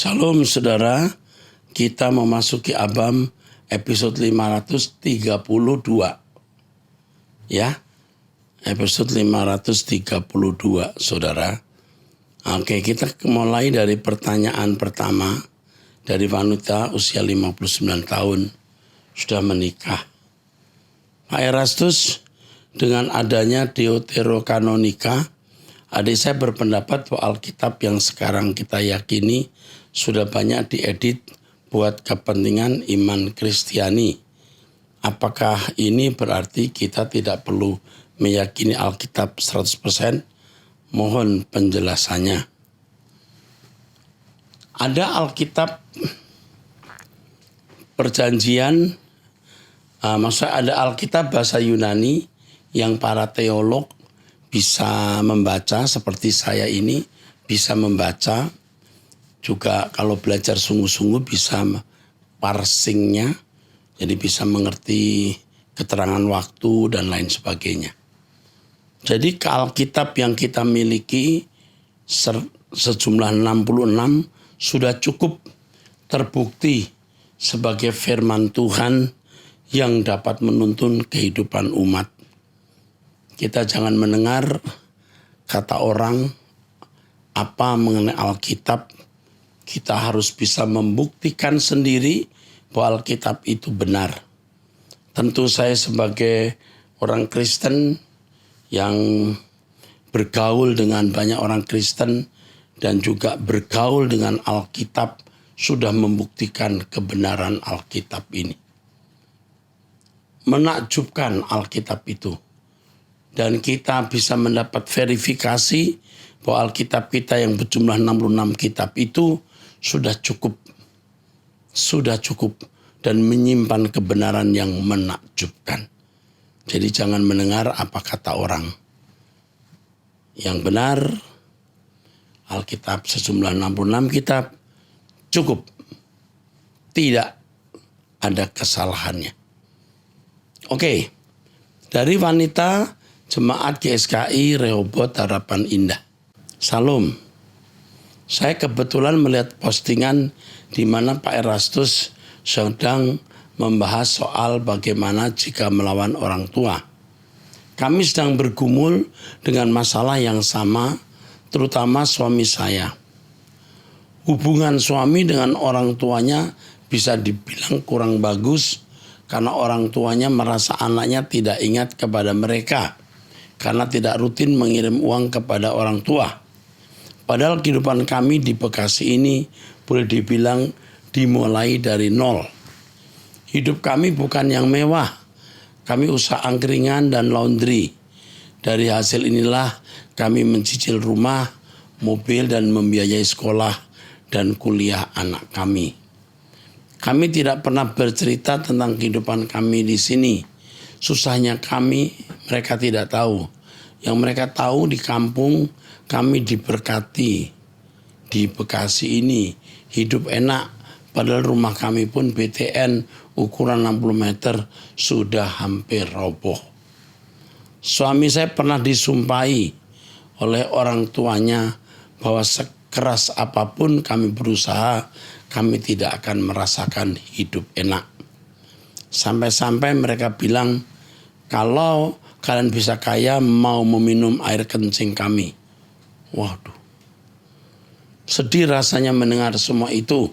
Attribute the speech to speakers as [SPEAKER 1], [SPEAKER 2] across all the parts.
[SPEAKER 1] Salam saudara, kita memasuki Abam episode 532. Ya, episode 532 saudara. Oke, kita mulai dari pertanyaan pertama dari wanita usia 59 tahun sudah menikah. Pak Erastus, dengan adanya Deuterokanonika, adik saya berpendapat bahwa Alkitab yang sekarang kita yakini sudah banyak diedit buat kepentingan iman Kristiani. Apakah ini berarti kita tidak perlu meyakini Alkitab 100%? Mohon penjelasannya. Ada Alkitab perjanjian, maksudnya ada Alkitab bahasa Yunani yang para teolog bisa membaca, seperti saya ini bisa membaca. Juga kalau belajar sungguh-sungguh bisa parsingnya, jadi bisa mengerti keterangan waktu dan lain sebagainya. Jadi ke Alkitab yang kita miliki sejumlah 66 sudah cukup terbukti sebagai firman Tuhan yang dapat menuntun kehidupan umat. Kita jangan mendengar kata orang apa mengenai Alkitab. Kita harus bisa membuktikan sendiri bahwa Alkitab itu benar. Tentu saya sebagai orang Kristen yang bergaul dengan banyak orang Kristen dan juga bergaul dengan Alkitab sudah membuktikan kebenaran Alkitab ini. Menakjubkan Alkitab itu. Dan kita bisa mendapat verifikasi bahwa Alkitab kita yang berjumlah 66 kitab itu sudah cukup dan menyimpan kebenaran yang menakjubkan. Jadi jangan mendengar apa kata orang. Yang benar, Alkitab sejumlah 66 kitab cukup. Tidak ada kesalahannya. Oke, dari wanita Jemaat GSKI Rehoboth Harapan Indah. Salam. Saya kebetulan melihat postingan di mana Pak Erastus sedang membahas soal bagaimana jika melawan orang tua. Kami sedang bergumul dengan masalah yang sama, terutama suami saya. Hubungan suami dengan orang tuanya bisa dibilang kurang bagus karena orang tuanya merasa anaknya tidak ingat kepada mereka karena tidak rutin mengirim uang kepada orang tua. Padahal kehidupan kami di Bekasi ini boleh dibilang dimulai dari nol. Hidup kami bukan yang mewah. Kami usaha angkringan dan laundry. Dari hasil inilah kami mencicil rumah, mobil dan membiayai sekolah dan kuliah anak kami. Kami tidak pernah bercerita tentang kehidupan kami di sini. Susahnya kami, mereka tidak tahu. Yang mereka tahu di kampung, kami diberkati. Di Bekasi ini, hidup enak. Padahal rumah kami pun BTN ukuran 60 meter sudah hampir roboh. Suami saya pernah disumpahi oleh orang tuanya bahwa sekeras apapun kami berusaha, kami tidak akan merasakan hidup enak. Sampai-sampai mereka bilang, kalau kalian bisa kaya, mau meminum air kencing kami. Waduh. Sedih rasanya mendengar semua itu.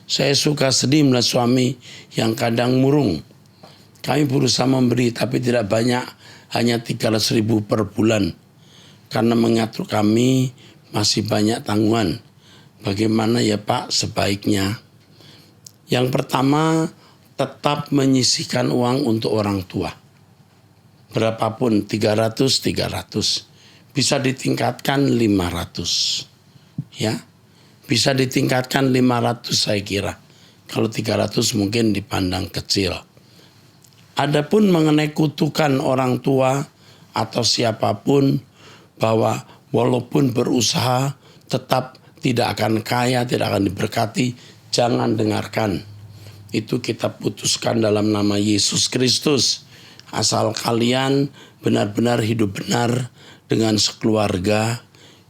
[SPEAKER 1] Saya suka sedih melihat suami yang kadang murung. Kami berusaha memberi tapi tidak banyak, hanya 300.000 per bulan. Karena mengatur kami masih banyak tanggungan. Bagaimana ya Pak sebaiknya? Yang pertama, tetap menyisihkan uang untuk orang tua. Berapapun, 300. Bisa ditingkatkan 500. Ya. Bisa ditingkatkan 500 saya kira. Kalau 300 mungkin dipandang kecil. Adapun mengenai kutukan orang tua atau siapapun bahwa walaupun berusaha tetap tidak akan kaya, tidak akan diberkati, jangan dengarkan. Itu kita putuskan dalam nama Yesus Kristus. Asal kalian benar-benar hidup benar dengan sekeluarga,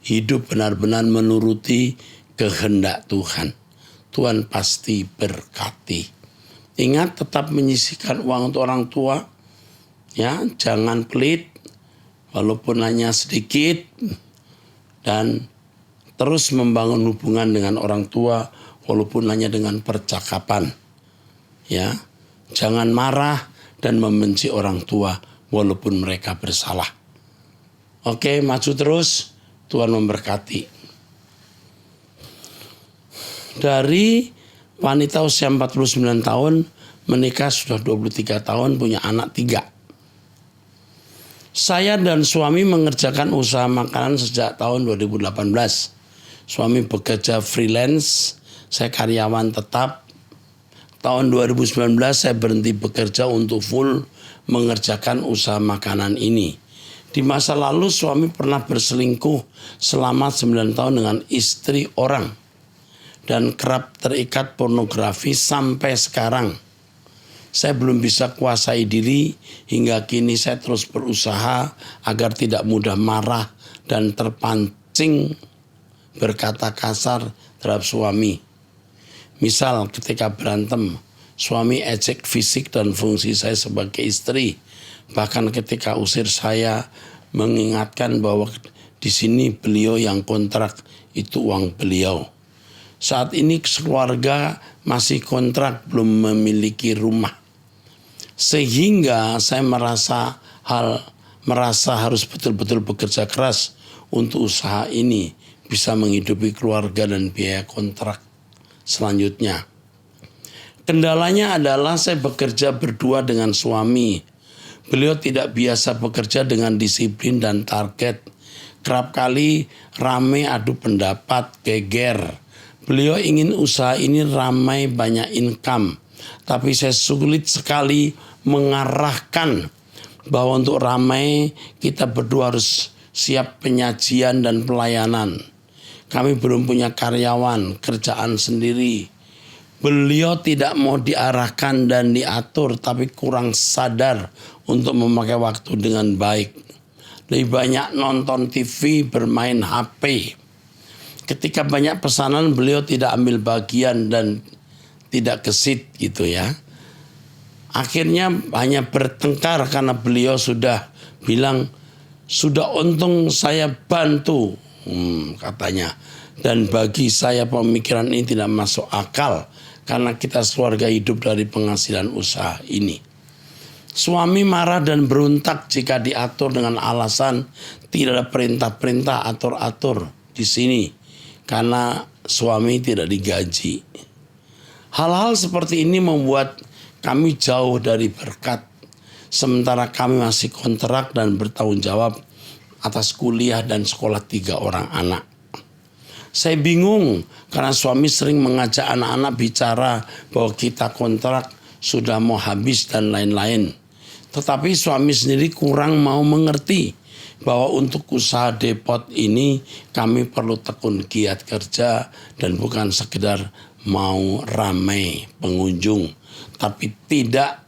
[SPEAKER 1] hidup benar-benar menuruti kehendak Tuhan. Tuhan pasti berkati. Ingat, tetap menyisihkan uang untuk orang tua. Ya, jangan pelit walaupun hanya sedikit, dan terus membangun hubungan dengan orang tua walaupun hanya dengan percakapan. Ya, jangan marah dan membenci orang tua walaupun mereka bersalah. Oke, maju terus. Tuhan memberkati. Dari wanita usia 49 tahun, menikah sudah 23 tahun, punya anak 3. Saya dan suami mengerjakan usaha makanan sejak tahun 2018. Suami bekerja freelance, saya karyawan tetap. Tahun 2019 saya berhenti bekerja untuk full mengerjakan usaha makanan ini. Di masa lalu suami pernah berselingkuh selama 9 tahun dengan istri orang dan kerap terikat pornografi sampai sekarang. Saya belum bisa kuasai diri, hingga kini saya terus berusaha agar tidak mudah marah dan terpancing berkata kasar terhadap suami. Misal ketika berantem, suami ejek fisik dan fungsi saya sebagai istri. Bahkan ketika usir saya, mengingatkan bahwa di sini beliau yang kontrak, itu uang beliau. Saat ini keluarga masih kontrak, belum memiliki rumah. Sehingga saya merasa harus betul-betul bekerja keras untuk usaha ini bisa menghidupi keluarga dan biaya kontrak selanjutnya. Kendalanya adalah saya bekerja berdua dengan suami. Beliau tidak biasa bekerja dengan disiplin dan target. Kerap kali ramai adu pendapat, geger. Beliau ingin usaha ini ramai, banyak income. Tapi saya sulit sekali mengarahkan bahwa untuk ramai kita berdua harus siap penyajian dan pelayanan. Kami belum punya karyawan, kerjaan sendiri. Beliau tidak mau diarahkan dan diatur, tapi kurang sadar untuk memakai waktu dengan baik. Lebih banyak nonton TV, bermain HP. Ketika banyak pesanan, beliau tidak ambil bagian dan tidak gesit gitu ya. Akhirnya hanya bertengkar karena beliau sudah bilang, sudah untung saya bantu, katanya. Dan bagi saya pemikiran ini tidak masuk akal, karena kita keluarga hidup dari penghasilan usaha ini. Suami marah dan berontak jika diatur dengan alasan tidak ada perintah-perintah atur-atur di sini, karena suami tidak digaji. Hal-hal seperti ini membuat kami jauh dari berkat, sementara kami masih kontrak dan bertanggung jawab atas kuliah dan sekolah 3 orang anak. Saya bingung karena suami sering mengajak anak-anak bicara bahwa kita kontrak sudah mau habis dan lain-lain. Tetapi suami sendiri kurang mau mengerti bahwa untuk usaha depot ini kami perlu tekun giat kerja dan bukan sekedar mau ramai pengunjung, tapi tidak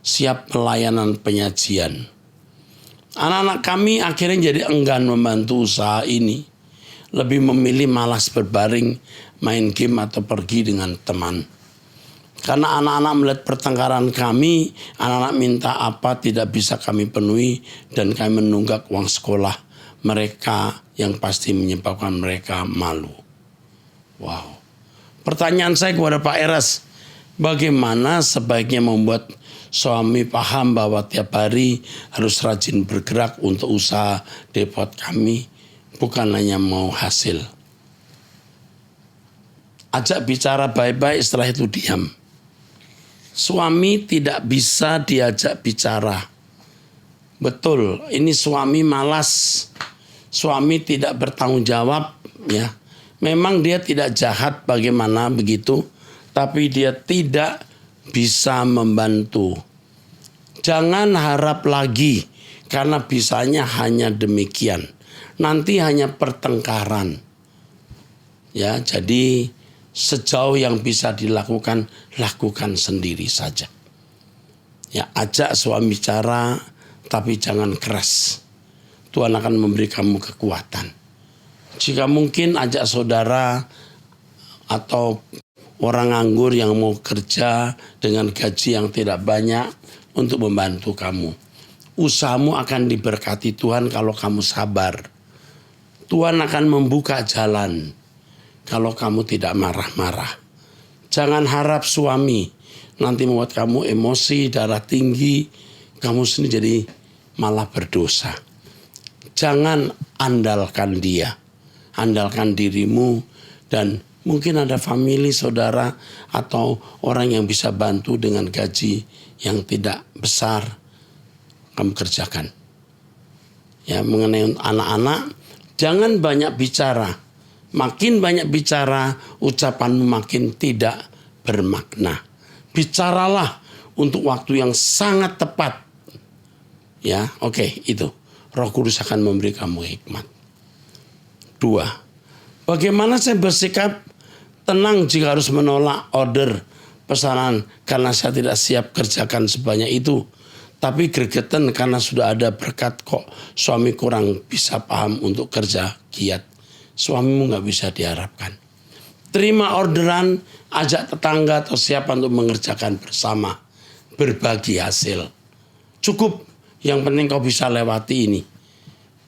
[SPEAKER 1] siap pelayanan penyajian. Anak-anak kami akhirnya jadi enggan membantu usaha ini, lebih memilih malas berbaring, main game atau pergi dengan teman. Karena anak-anak melihat pertengkaran kami, anak-anak minta apa tidak bisa kami penuhi dan kami menunggak uang sekolah mereka yang pasti menyebabkan mereka malu. Wow. Pertanyaan saya kepada Pak Eras, bagaimana sebaiknya membuat suami paham bahwa tiap hari harus rajin bergerak untuk usaha depot kami, bukan hanya mau hasil. Ajak bicara baik-baik, setelah itu diam. Suami tidak bisa diajak bicara. Betul, ini suami malas. Suami tidak bertanggung jawab, ya. Memang dia tidak jahat bagaimana begitu, tapi dia tidak bisa membantu. Jangan harap lagi, karena bisanya hanya demikian. Nanti hanya pertengkaran. Ya, jadi sejauh yang bisa dilakukan, lakukan sendiri saja. Ya, ajak suami bicara, tapi jangan keras. Tuhan akan memberi kamu kekuatan. Jika mungkin ajak saudara atau orang nganggur yang mau kerja dengan gaji yang tidak banyak untuk membantu kamu. Usahamu akan diberkati Tuhan kalau kamu sabar. Tuhan akan membuka jalan kalau kamu tidak marah-marah. Jangan harap suami nanti membuat kamu emosi, darah tinggi, kamu sendiri jadi malah berdosa. Jangan andalkan dia, andalkan dirimu, dan mungkin ada famili, saudara, atau orang yang bisa bantu dengan gaji yang tidak besar, kamu kerjakan. Ya, mengenai anak-anak, jangan banyak bicara. Makin banyak bicara, ucapanmu makin tidak bermakna. Bicaralah untuk waktu yang sangat tepat. Ya, oke, itu. Roh Kudus akan memberi kamu hikmat. 2. Bagaimana saya bersikap tenang jika harus menolak order pesanan karena saya tidak siap kerjakan sebanyak itu. Tapi gregetan karena sudah ada berkat kok suami kurang bisa paham untuk kerja giat. Suamimu gak bisa diharapkan. Terima orderan, ajak tetangga atau siapa untuk mengerjakan bersama. Berbagi hasil. Cukup, yang penting kau bisa lewati ini.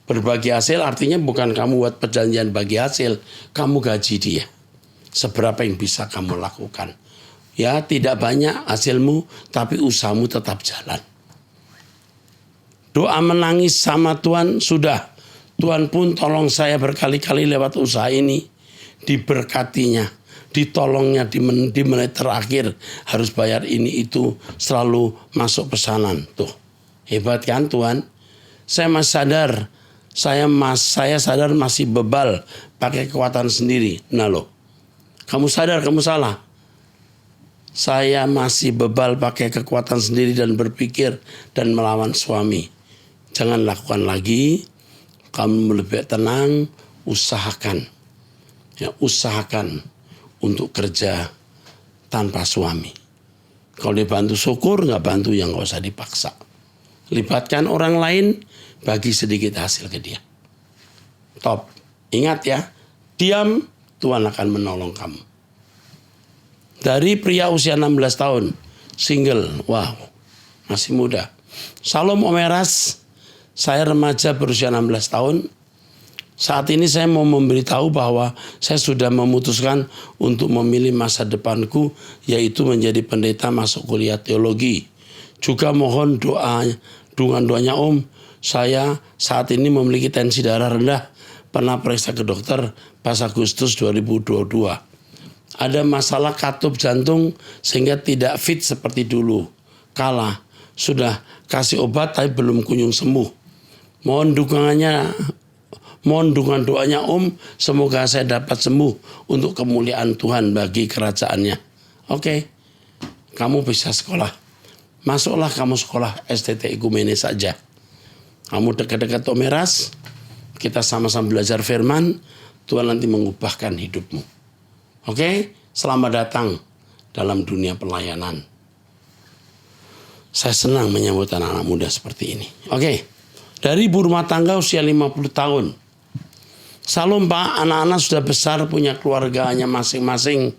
[SPEAKER 1] Berbagi hasil artinya bukan kamu buat perjanjian bagi hasil, kamu gaji dia. Seberapa yang bisa kamu lakukan. Ya, tidak banyak hasilmu, tapi usahamu tetap jalan. Doa menangis sama Tuhan, sudah. Tuhan pun tolong saya berkali-kali lewat usaha ini. Diberkatinya, ditolongnya di menit terakhir. Harus bayar ini itu, selalu masuk pesanan. Tuh, hebat kan Tuhan? Saya masih sadar, saya sadar masih bebal pakai kekuatan sendiri. Nah loh, kamu sadar kamu salah. Saya masih bebal pakai kekuatan sendiri dan berpikir dan melawan suami. Jangan lakukan lagi. Kamu lebih tenang, usahakan. Ya, usahakan untuk kerja tanpa suami. Kalau dia bantu syukur, nggak bantu yang nggak usah dipaksa. Libatkan orang lain, bagi sedikit hasil ke dia. Top. Ingat ya, diam, Tuhan akan menolong kamu. Dari pria usia 16 tahun, single, wow, masih muda. Salam Om Eras, saya remaja berusia 16 tahun. Saat ini saya mau memberitahu bahwa saya sudah memutuskan untuk memilih masa depanku, yaitu menjadi pendeta masuk kuliah teologi. Juga mohon doanya Om. Saya saat ini memiliki tensi darah rendah. Pernah periksa ke dokter pas Agustus 2022. Ada masalah katup jantung sehingga tidak fit seperti dulu. Kalah. Sudah kasih obat tapi belum kunjung sembuh. Mohon dukungan doanya Om, semoga saya dapat sembuh untuk kemuliaan Tuhan bagi kerajaannya. Oke, kamu bisa sekolah. Masuklah kamu sekolah STT Ekumene saja. Kamu dekat-dekat Om Eras, kita sama-sama belajar firman, Tuhan nanti mengubahkan hidupmu. Oke, selamat datang dalam dunia pelayanan. Saya senang menyambut anak-anak muda seperti ini. Oke. Dari ibu rumah tangga usia 50 tahun. Salam Pak, anak-anak sudah besar, punya keluarganya masing-masing.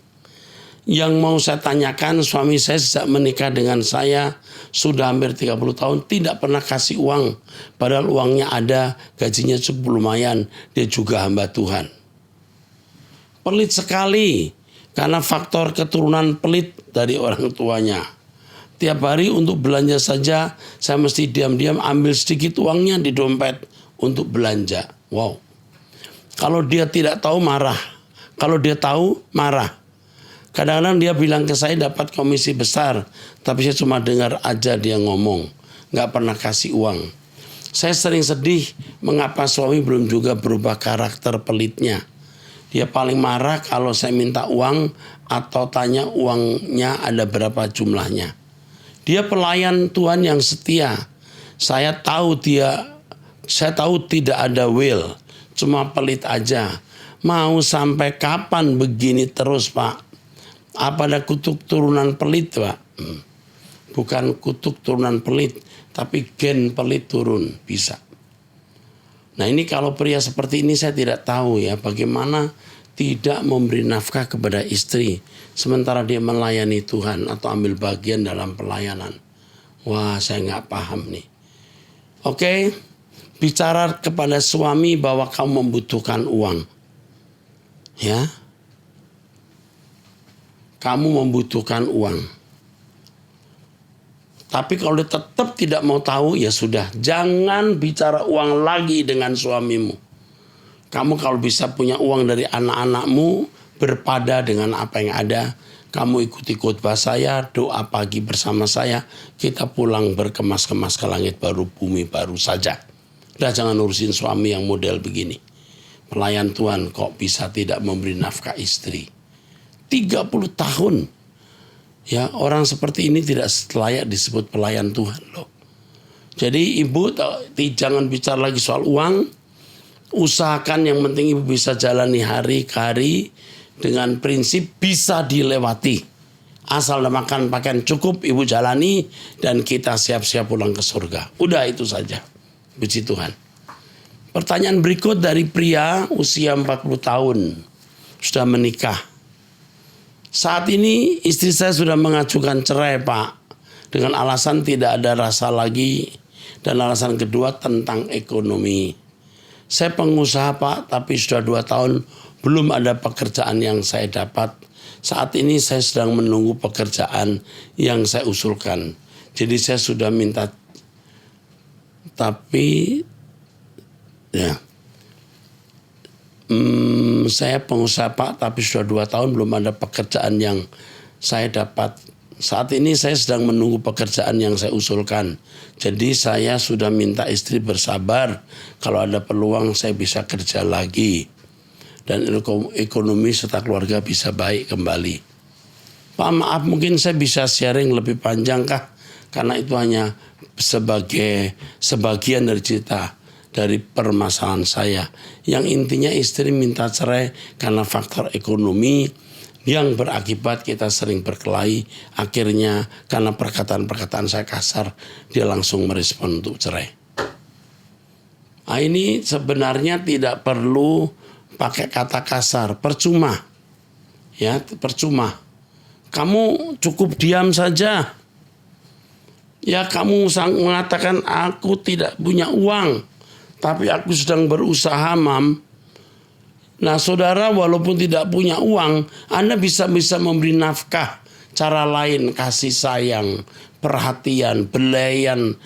[SPEAKER 1] Yang mau saya tanyakan, suami saya sejak menikah dengan saya sudah hampir 30 tahun tidak pernah kasih uang. Padahal uangnya ada, gajinya cukup lumayan. Dia juga hamba Tuhan. Pelit sekali karena faktor keturunan pelit dari orang tuanya. Tiap hari untuk belanja saja, saya mesti diam-diam ambil sedikit uangnya di dompet untuk belanja. Wow. Kalau dia tidak tahu, marah. Kalau dia tahu, marah. Kadang-kadang dia bilang ke saya dapat komisi besar, tapi saya cuma dengar aja dia ngomong. Nggak pernah kasih uang. Saya sering sedih, mengapa suami belum juga berubah karakter pelitnya. Dia paling marah kalau saya minta uang atau tanya uangnya ada berapa jumlahnya. Dia pelayan Tuhan yang setia. Saya tahu tidak ada will, cuma pelit aja. Mau sampai kapan begini terus, Pak? Apa ada kutuk turunan pelit, Pak? Bukan kutuk turunan pelit, tapi gen pelit turun, bisa. Nah ini kalau pria seperti ini saya tidak tahu ya bagaimana tidak memberi nafkah kepada istri sementara dia melayani Tuhan atau ambil bagian dalam pelayanan. Wah, saya nggak paham nih. Oke, bicara kepada suami bahwa kamu membutuhkan uang. Ya, kamu membutuhkan uang. Tapi kalau dia tetap tidak mau tahu, ya sudah, jangan bicara uang lagi dengan suamimu. Kamu kalau bisa punya uang dari anak-anakmu, berpada dengan apa yang ada. Kamu ikuti khotbah saya, doa pagi bersama saya. Kita pulang berkemas-kemas ke langit baru, bumi baru saja. Udah, jangan urusin suami yang model begini. Pelayan Tuhan kok bisa tidak memberi nafkah istri. 30 tahun. Ya, orang seperti ini tidak layak disebut pelayan Tuhan loh. Jadi ibu jangan bicara lagi soal uang. Usahakan yang penting ibu bisa jalani hari ke hari dengan prinsip bisa dilewati. Asal makan pakaian cukup, ibu jalani dan kita siap-siap pulang ke surga. Udah, itu saja. Puji Tuhan. Pertanyaan berikut dari pria usia 40 tahun. Sudah menikah. Saat ini istri saya sudah mengajukan cerai, Pak. Dengan alasan tidak ada rasa lagi. Dan alasan kedua tentang ekonomi. Saya pengusaha, Pak, tapi sudah 2 tahun belum ada pekerjaan yang saya dapat. Saat ini saya sedang menunggu pekerjaan yang saya usulkan. Jadi saya sudah minta, tapi ya, saya pengusaha, Pak, tapi sudah 2 tahun belum ada pekerjaan yang saya dapat. Saat ini saya sedang menunggu pekerjaan yang saya usulkan. Jadi saya sudah minta istri bersabar. Kalau ada peluang saya bisa kerja lagi. Dan ekonomi serta keluarga bisa baik kembali. Pak, maaf, mungkin saya bisa sharing lebih panjang kah? Karena itu hanya sebagian dari cerita dari permasalahan saya. Yang intinya istri minta cerai karena faktor ekonomi yang berakibat kita sering berkelahi. Akhirnya karena perkataan-perkataan saya kasar, dia langsung merespon untuk cerai. Nah, ini sebenarnya tidak perlu pakai kata kasar, percuma. Ya, percuma. Kamu cukup diam saja. Ya, kamu mengatakan aku tidak punya uang, tapi aku sedang berusaha, Mam. Nah, saudara, walaupun tidak punya uang, Anda bisa memberi nafkah. Cara lain, kasih sayang, perhatian, belayan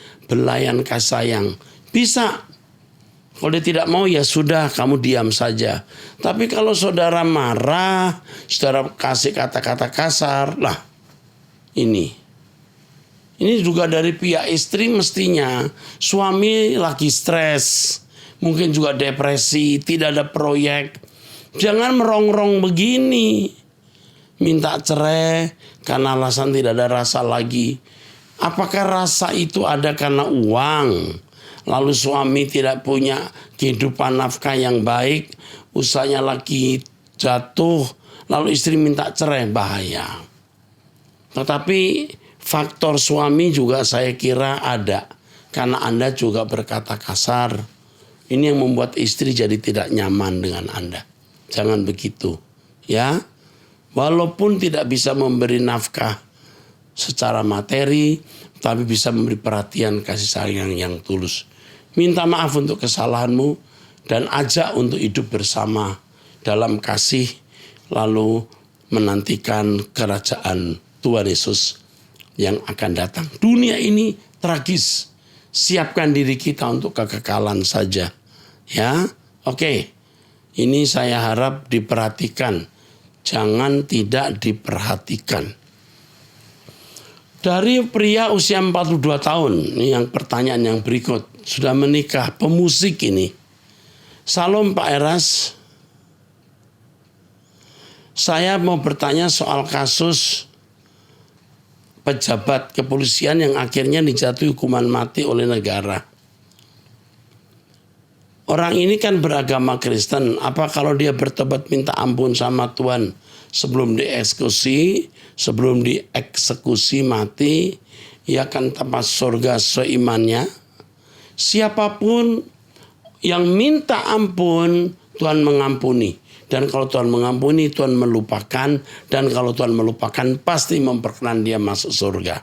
[SPEAKER 1] kasih sayang. Bisa. Kalau dia tidak mau, ya sudah, kamu diam saja. Tapi kalau saudara marah, saudara kasih kata-kata kasar, lah, ini juga dari pihak istri mestinya. Suami lagi stres, mungkin juga depresi, tidak ada proyek. Jangan merongrong begini. Minta cerai karena alasan tidak ada rasa lagi. Apakah rasa itu ada karena uang? Lalu suami tidak punya kehidupan nafkah yang baik, usahanya lagi jatuh, lalu istri minta cerai, bahaya. Tetapi faktor suami juga saya kira ada. Karena Anda juga berkata kasar. Ini yang membuat istri jadi tidak nyaman dengan Anda. Jangan begitu, ya. Walaupun tidak bisa memberi nafkah secara materi, tapi bisa memberi perhatian, kasih sayang yang tulus. Minta maaf untuk kesalahanmu dan ajak untuk hidup bersama dalam kasih, lalu menantikan kerajaan Tuhan Yesus yang akan datang. Dunia ini tragis. Siapkan diri kita untuk kekekalan saja. Ya, oke. Ini saya harap diperhatikan. Jangan tidak diperhatikan. Dari pria usia 42 tahun, ini yang pertanyaan yang berikut. Sudah menikah, pemusik ini. Salam Pak Eras. Saya mau bertanya soal kasus pejabat kepolisian yang akhirnya dijatuhi hukuman mati oleh negara. Orang ini kan beragama Kristen. Apa kalau dia bertobat minta ampun sama Tuhan sebelum dieksekusi mati, ia akan tempat surga seimannya? Siapapun yang minta ampun, Tuhan mengampuni. Dan kalau Tuhan mengampuni, Tuhan melupakan. Dan kalau Tuhan melupakan, pasti memperkenan dia masuk surga.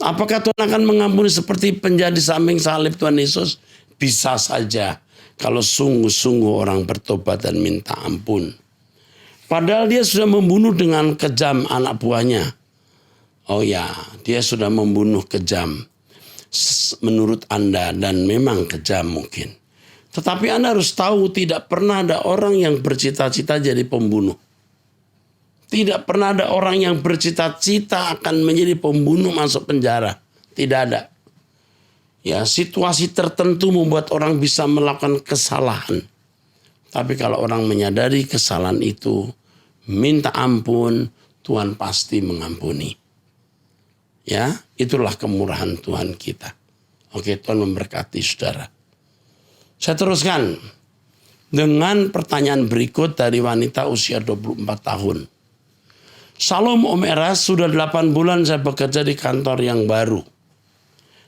[SPEAKER 1] Apakah Tuhan akan mengampuni seperti penjadi samping salib Tuhan Yesus? Bisa saja. Kalau sungguh-sungguh orang bertobat dan minta ampun. Padahal dia sudah membunuh dengan kejam anak buahnya. Oh ya, dia sudah membunuh kejam. Menurut Anda, dan memang kejam mungkin. Tetapi Anda harus tahu tidak pernah ada orang yang bercita-cita jadi pembunuh. Tidak pernah ada orang yang bercita-cita akan menjadi pembunuh masuk penjara. Tidak ada. Ya, situasi tertentu membuat orang bisa melakukan kesalahan. Tapi kalau orang menyadari kesalahan itu, minta ampun, Tuhan pasti mengampuni. Ya, itulah kemurahan Tuhan kita. Oke, Tuhan memberkati saudara. Saya teruskan dengan pertanyaan berikut dari wanita usia 24 tahun. Shalom Om Eras, sudah 8 bulan saya bekerja di kantor yang baru.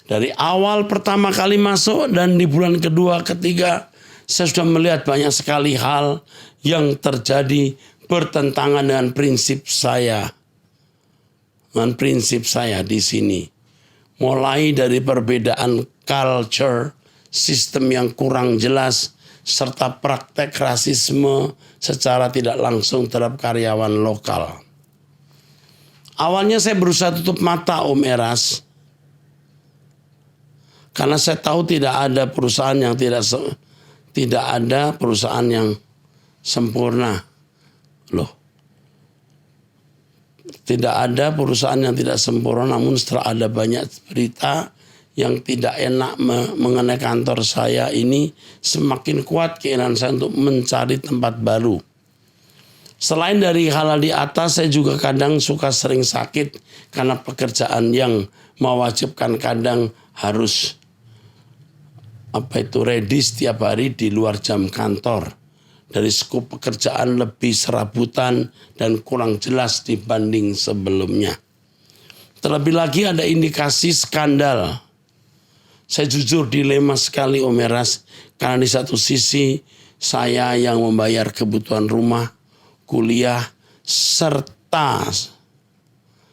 [SPEAKER 1] Dari awal pertama kali masuk dan di bulan kedua, ketiga, saya sudah melihat banyak sekali hal yang terjadi bertentangan dengan prinsip saya. Dengan prinsip saya di sini. Mulai dari perbedaan culture, sistem yang kurang jelas, serta praktek rasisme secara tidak langsung terhadap karyawan lokal. Awalnya saya berusaha tutup mata Om Eras. Karena saya tahu tidak ada perusahaan yang tidak ada perusahaan yang sempurna. Loh. Tidak ada perusahaan yang tidak sempurna, namun setelah ada banyak berita yang tidak enak mengenai kantor saya ini, semakin kuat keinginan saya untuk mencari tempat baru. Selain dari hal di atas, saya juga kadang suka sering sakit karena pekerjaan yang mewajibkan kadang harus ready setiap hari di luar jam kantor. Dari skop pekerjaan lebih serabutan dan kurang jelas dibanding sebelumnya. Terlebih lagi ada indikasi skandal. Saya jujur dilema sekali Om Eras, karena di satu sisi saya yang membayar kebutuhan rumah, kuliah, serta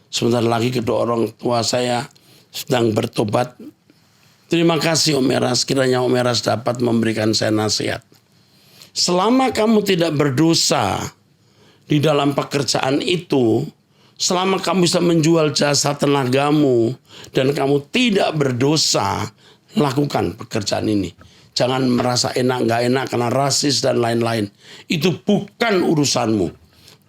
[SPEAKER 1] sebentar lagi kedua orang tua saya sedang bertobat. Terima kasih Om Eras, kiranya Om Eras dapat memberikan saya nasihat. Selama kamu tidak berdosa di dalam pekerjaan itu, selama kamu bisa menjual jasa tenagamu dan kamu tidak berdosa, lakukan pekerjaan ini. Jangan merasa enak, nggak enak karena rasis dan lain-lain. Itu bukan urusanmu.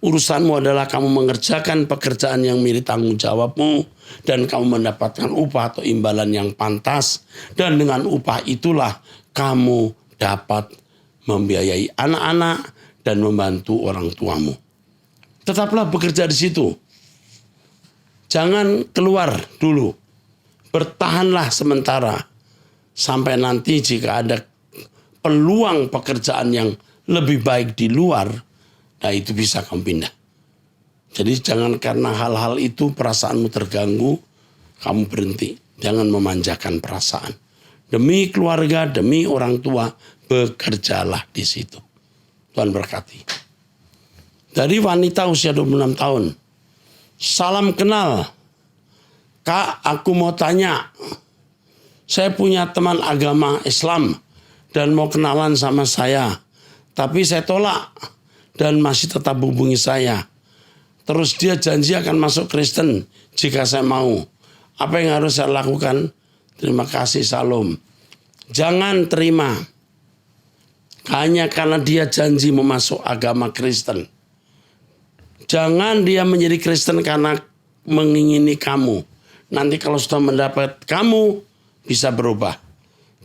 [SPEAKER 1] Urusanmu adalah kamu mengerjakan pekerjaan yang mirip tanggung jawabmu dan kamu mendapatkan upah atau imbalan yang pantas. Dan dengan upah itulah kamu dapat membiayai anak-anak dan membantu orang tuamu. Tetaplah bekerja di situ. Jangan keluar dulu. Bertahanlah sementara. Sampai nanti jika ada peluang pekerjaan yang lebih baik di luar, nah itu bisa kamu pindah. Jadi jangan karena hal-hal itu perasaanmu terganggu, kamu berhenti. Jangan memanjakan perasaan. Demi keluarga, demi orang tua, bekerjalah di situ. Tuhan berkati. Dari wanita usia 26 tahun. Salam kenal. Kak, aku mau tanya. Saya punya teman agama Islam dan mau kenalan sama saya. Tapi saya tolak dan masih tetap hubungi saya. Terus dia janji akan masuk Kristen jika saya mau. Apa yang harus saya lakukan? Terima kasih, salam. Jangan terima. Hanya karena dia janji memasuk agama Kristen. Jangan dia menjadi Kristen karena mengingini kamu. Nanti kalau sudah mendapat kamu, bisa berubah.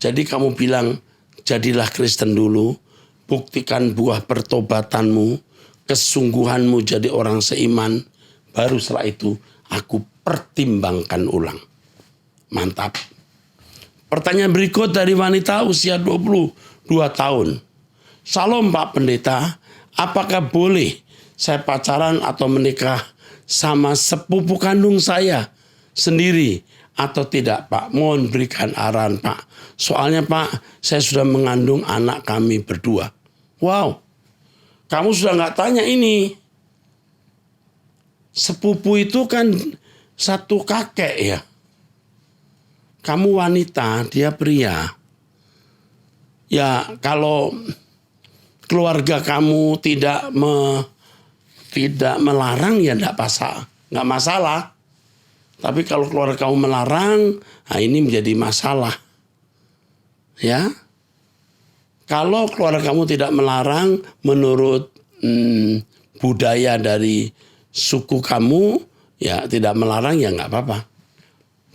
[SPEAKER 1] Jadi kamu bilang, jadilah Kristen dulu. Buktikan buah pertobatanmu. Kesungguhanmu jadi orang seiman. Baru setelah itu, aku pertimbangkan ulang. Mantap. Pertanyaan berikut dari wanita usia 22 tahun. Salam Pak Pendeta, apakah boleh saya pacaran atau menikah sama sepupu kandung saya sendiri atau tidak Pak? Mohon berikan arahan Pak. Soalnya Pak, saya sudah mengandung anak kami berdua. Wow, kamu sudah nggak tanya ini. Sepupu itu kan satu kakek ya. Kamu wanita, dia pria. Ya kalau keluarga kamu tidak melarang ya nggak masalah. Tapi kalau keluarga kamu melarang, nah ini menjadi masalah. Ya. Kalau keluarga kamu tidak melarang menurut budaya dari suku kamu, ya tidak melarang ya nggak apa-apa.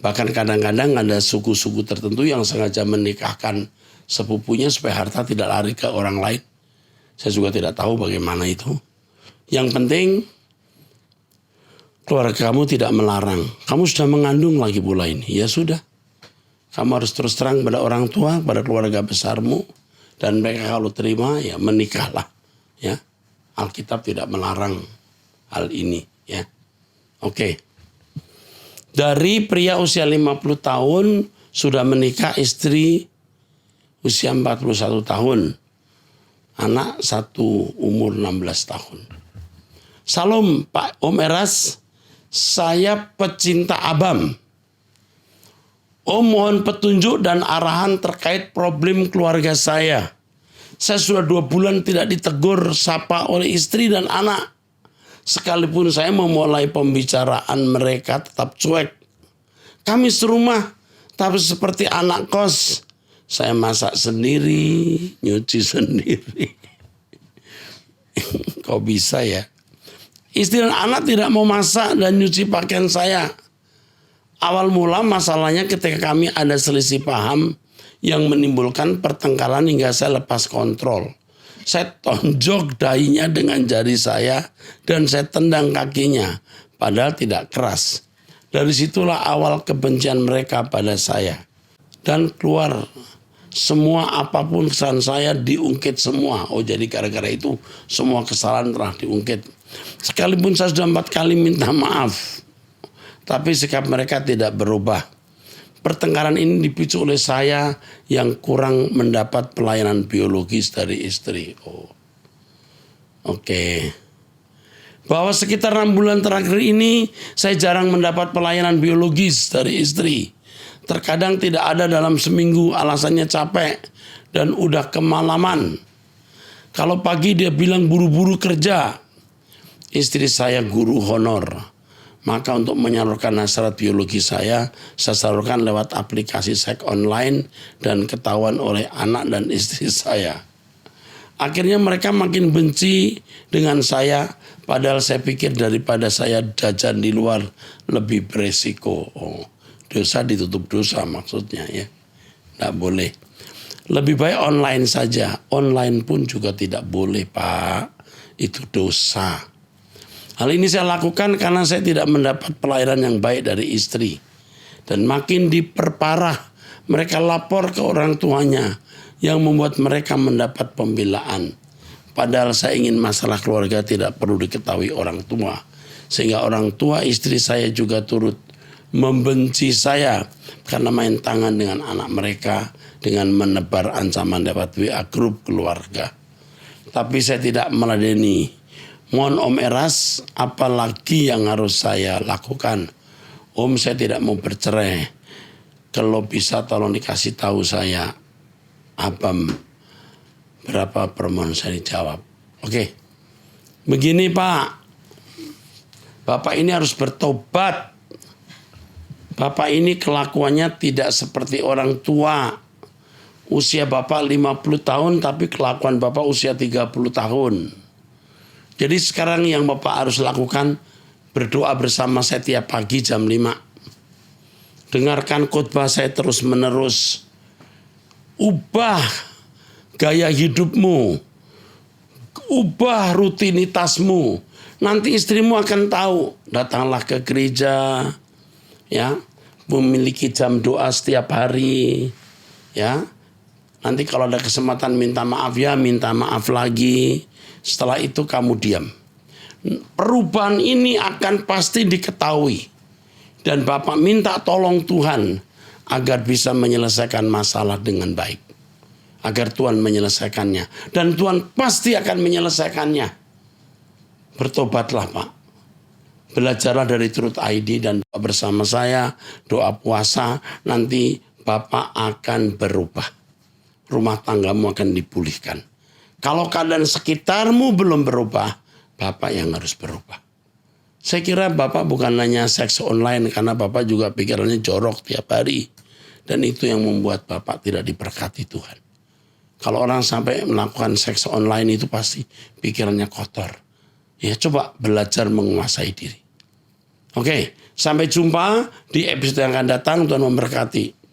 [SPEAKER 1] Bahkan kadang-kadang ada suku-suku tertentu yang sengaja menikahkan sepupunya supaya harta tidak lari ke orang lain. Saya juga tidak tahu bagaimana itu. Yang penting keluarga kamu tidak melarang. Kamu sudah mengandung lagi pula ini. Ya sudah. Kamu harus terus terang pada orang tua, pada keluarga besarmu. Dan mereka kalau terima ya menikahlah. Ya. Alkitab tidak melarang hal ini. Ya. Oke. Dari pria usia 50 tahun sudah menikah, istri usia 41 tahun. Anak satu umur 16 tahun. Salam Pak Om Eras, saya pecinta Abam. Om mohon petunjuk dan arahan terkait problem keluarga saya. Saya sudah 2 bulan tidak ditegur sapa oleh istri dan anak. Sekalipun saya memulai pembicaraan mereka tetap cuek. Kami serumah, tapi seperti anak kos. Saya masak sendiri, nyuci sendiri. Kok bisa ya? Istri dan anak tidak mau masak dan nyuci pakaian saya. Awal mula masalahnya ketika kami ada selisih paham yang menimbulkan pertengkaran hingga saya lepas kontrol. Saya tonjok dahinya dengan jari saya dan saya tendang kakinya, padahal tidak keras. Dari situlah awal kebencian mereka pada saya. Dan keluar semua apapun kesalahan saya diungkit semua. Oh jadi gara-gara itu semua kesalahan telah diungkit. Sekalipun saya sudah 4 kali minta maaf, tapi sikap mereka tidak berubah. Pertengkaran ini dipicu oleh saya yang kurang mendapat pelayanan biologis dari istri. Oke. Bahwa sekitar 6 bulan terakhir ini saya jarang mendapat pelayanan biologis dari istri. Terkadang tidak ada dalam seminggu, alasannya capek dan udah kemalaman. Kalau pagi dia bilang buru-buru kerja. Istri saya guru honor. Maka untuk menyalurkan hasrat biologi saya salurkan lewat aplikasi seks online dan ketahuan oleh anak dan istri saya. Akhirnya mereka makin benci dengan saya, padahal saya pikir daripada saya jajan di luar lebih beresiko. Dosa ditutup dosa maksudnya ya. Tidak boleh. Lebih baik online saja. Online pun juga tidak boleh Pak. Itu dosa. Hal ini saya lakukan karena saya tidak mendapat pelayanan yang baik dari istri. Dan makin diperparah, mereka lapor ke orang tuanya yang membuat mereka mendapat pembelaan. Padahal saya ingin masalah keluarga tidak perlu diketahui orang tua. Sehingga orang tua istri saya juga turut membenci saya karena main tangan dengan anak mereka dengan menebar ancaman lewat WA grup keluarga. Tapi saya tidak meladeni. Mohon Om Eras, apalagi yang harus saya lakukan? Om, saya tidak mau bercerai. Kalau bisa tolong dikasih tahu saya. Abam, berapa permohonan saya dijawab. Oke. Begini Pak. Bapak ini harus bertobat. Bapak ini kelakuannya tidak seperti orang tua. Usia Bapak 50 tahun tapi kelakuan Bapak usia 30 tahun. Jadi sekarang yang Bapak harus lakukan, berdoa bersama saya tiap pagi jam 5. Dengarkan khotbah saya terus menerus. Ubah gaya hidupmu. Ubah rutinitasmu. Nanti istrimu akan tahu. Datanglah ke gereja. Ya, memiliki jam doa setiap hari. Ya, nanti kalau ada kesempatan minta maaf ya, minta maaf lagi. Setelah itu kamu diam. Perubahan ini akan pasti diketahui. Dan Bapak minta tolong Tuhan agar bisa menyelesaikan masalah dengan baik. agar Tuhan menyelesaikannya. Dan Tuhan pasti akan menyelesaikannya. Bertobatlah Pak. Belajarlah dari Truth ID dan doa bersama saya, doa puasa, nanti Bapak akan berubah. Rumah tanggamu akan dipulihkan. Kalau keadaan sekitarmu belum berubah, Bapak yang harus berubah. Saya kira Bapak bukan hanya seks online, karena Bapak juga pikirannya jorok tiap hari. Dan itu yang membuat Bapak tidak diberkati Tuhan. Kalau orang sampai melakukan seks online itu pasti pikirannya kotor. Ya coba belajar menguasai diri. Oke, sampai jumpa di episode yang akan datang. Tuhan memberkati.